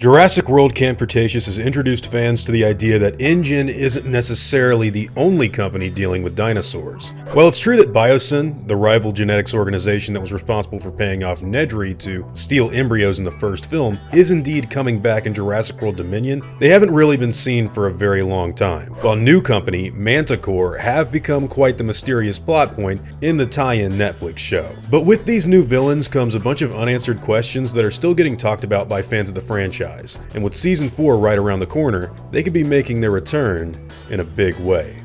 Jurassic World Camp Cretaceous has introduced fans to the idea that InGen isn't necessarily the only company dealing with dinosaurs. While it's true that Biosyn, the rival genetics organization that was responsible for paying off Nedry to steal embryos in the first film, is indeed coming back in Jurassic World Dominion, they haven't really been seen for a very long time. While new company, Mantah Corp, have become quite the mysterious plot point in the tie-in Netflix show. But with these new villains comes a bunch of unanswered questions that are still getting talked about by fans of the franchise. And with Season 4 right around the corner, they could be making their return in a big way.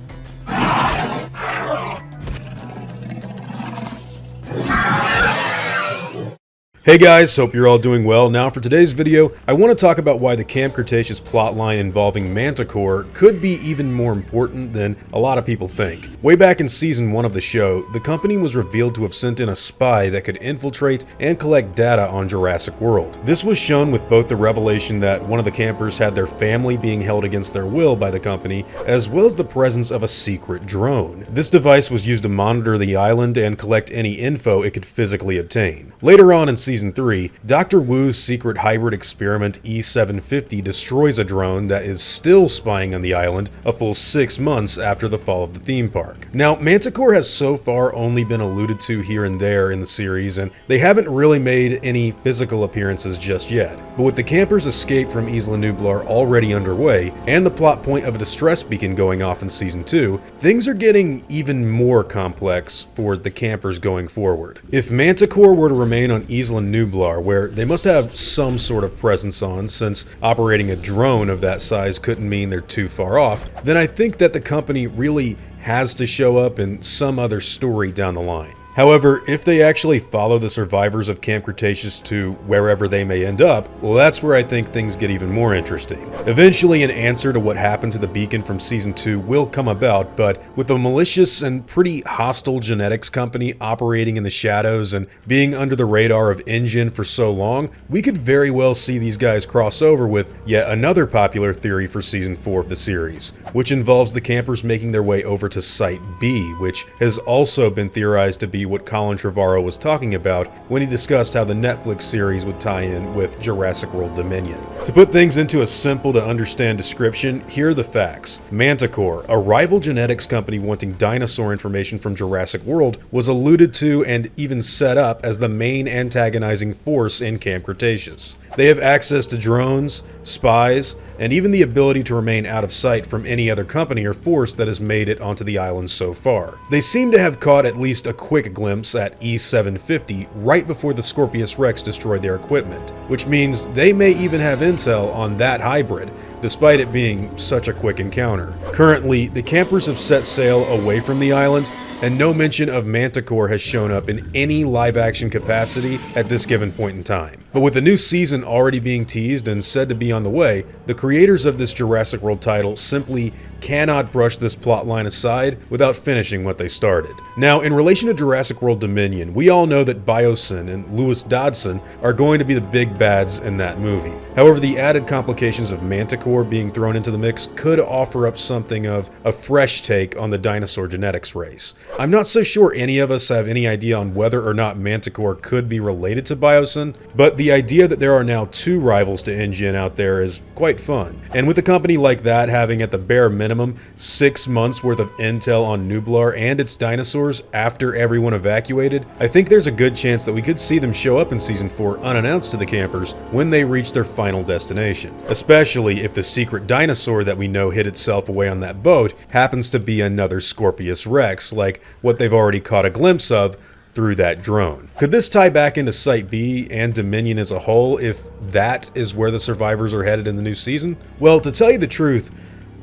Hey guys, hope you're all doing well. Now for today's video, I want to talk about why the Camp Cretaceous plotline involving Mantah Corp could be even more important than a lot of people think. Way back in Season 1 of the show, the company was revealed to have sent in a spy that could infiltrate and collect data on Jurassic World. This was shown with both the revelation that one of the campers had their family being held against their will by the company, as well as the presence of a secret drone. This device was used to monitor the island and collect any info it could physically obtain. Later on in Season 3, Dr. Wu's secret hybrid experiment E750 destroys a drone that is still spying on the island a full 6 months after the fall of the theme park. Now, Mantah Corp has so far only been alluded to here and there in the series, and they haven't really made any physical appearances just yet. But with the campers' escape from Isla Nublar already underway, and the plot point of a distress beacon going off in Season 2, things are getting even more complex for the campers going forward. If Mantah Corp were to remain on Isla Nublar, where they must have some sort of presence on, since operating a drone of that size couldn't mean they're too far off, then I think that the company really has to show up in some other story down the line. However, if they actually follow the survivors of Camp Cretaceous to wherever they may end up, well, that's where I think things get even more interesting. Eventually, an answer to what happened to the beacon from Season 2 will come about, but with a malicious and pretty hostile genetics company operating in the shadows and being under the radar of InGen for so long, we could very well see these guys cross over with yet another popular theory for Season 4 of the series, which involves the campers making their way over to Site B, which has also been theorized to be what Colin Trevorrow was talking about when he discussed how the Netflix series would tie in with Jurassic World Dominion. To put things into a simple to understand description, here are the facts. Mantah Corp, a rival genetics company wanting dinosaur information from Jurassic World, was alluded to and even set up as the main antagonizing force in Camp Cretaceous. They have access to drones, spies, and even the ability to remain out of sight from any other company or force that has made it onto the island so far. They seem to have caught at least a quick glimpse at E750 right before the Scorpius Rex destroyed their equipment, which means they may even have intel on that hybrid, despite it being such a quick encounter. Currently, the campers have set sail away from the island, and no mention of Mantah Corp has shown up in any live-action capacity at this given point in time. But with the new season already being teased and said to be on the way, the creators of this Jurassic World title simply cannot brush this plotline aside without finishing what they started. Now, in relation to Jurassic World Dominion, we all know that Biosyn and Louis Dodson are going to be the big bads in that movie. However, the added complications of Mantah Corp being thrown into the mix could offer up something of a fresh take on the dinosaur genetics race. I'm not so sure any of us have any idea on whether or not Mantah Corp could be related to Biosyn, but the idea that there are now two rivals to InGen out there is quite fun. And with a company like that having at the bare minimum 6 months worth of intel on Nublar and its dinosaurs after everyone evacuated, I think there's a good chance that we could see them show up in Season 4 unannounced to the campers when they reach their final destination. Especially if the secret dinosaur that we know hid itself away on that boat happens to be another Scorpius Rex, like what they've already caught a glimpse of through that drone. Could this tie back into Site B and Dominion as a whole if that is where the survivors are headed in the new season? Well, to tell you the truth,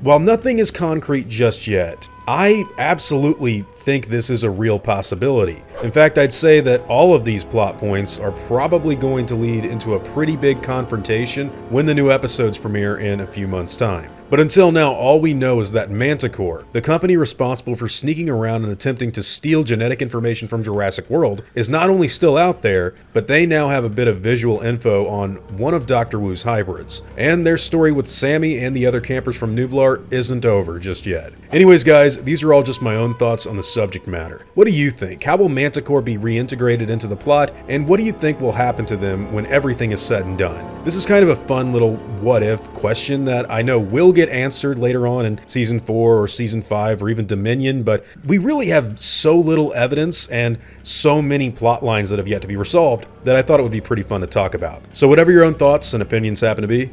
while nothing is concrete just yet, I absolutely think this is a real possibility. In fact, I'd say that all of these plot points are probably going to lead into a pretty big confrontation when the new episodes premiere in a few months' time. But until now, all we know is that Mantah Corp, the company responsible for sneaking around and attempting to steal genetic information from Jurassic World, is not only still out there, but they now have a bit of visual info on one of Dr. Wu's hybrids. And their story with Sammy and the other campers from Nublar isn't over just yet. Anyways guys, these are all just my own thoughts on the subject matter. What do you think? How will Mantah Mantah Corp be reintegrated into the plot, and what do you think will happen to them when everything is said and done? This is kind of a fun little what-if question that I know will get answered later on in Season 4 or Season 5 or even Dominion, but we really have so little evidence and so many plot lines that have yet to be resolved that I thought it would be pretty fun to talk about. So whatever your own thoughts and opinions happen to be,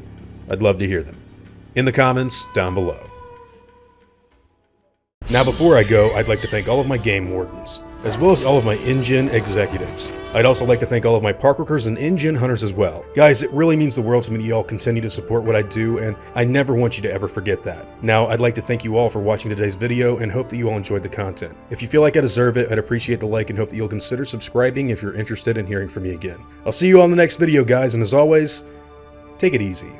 I'd love to hear them in the comments down below. Now before I go, I'd like to thank all of my game wardens, as well as all of my InGen executives. I'd also like to thank all of my park workers and InGen hunters as well. Guys, it really means the world to me that you all continue to support what I do, and I never want you to ever forget that. Now, I'd like to thank you all for watching today's video and hope that you all enjoyed the content. If you feel like I deserve it, I'd appreciate the like and hope that you'll consider subscribing if you're interested in hearing from me again. I'll see you all in the next video, guys, and as always, take it easy.